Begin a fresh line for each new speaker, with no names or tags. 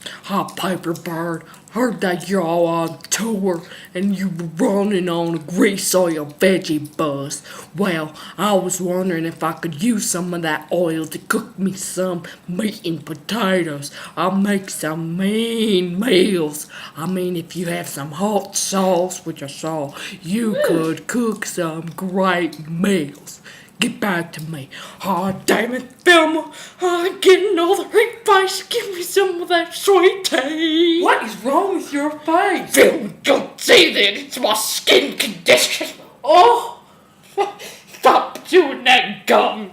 Hi, Piper Bird. Heard that y'all on tour and you were running on a grease oil veggie buzz. Well, I was wondering if I could use some of that oil to cook me some meat and potatoes. I'll make some mean meals. I mean, if you have some hot sauce, which I saw, you could cook some great meals. Get back to me. Oh, damn it, Velma. I'm getting all the red face. Give me some of that sweet tea.
What is wrong with your face?
Velma, don't say that. It's my skin condition.
Oh,
Stop chewing that gum.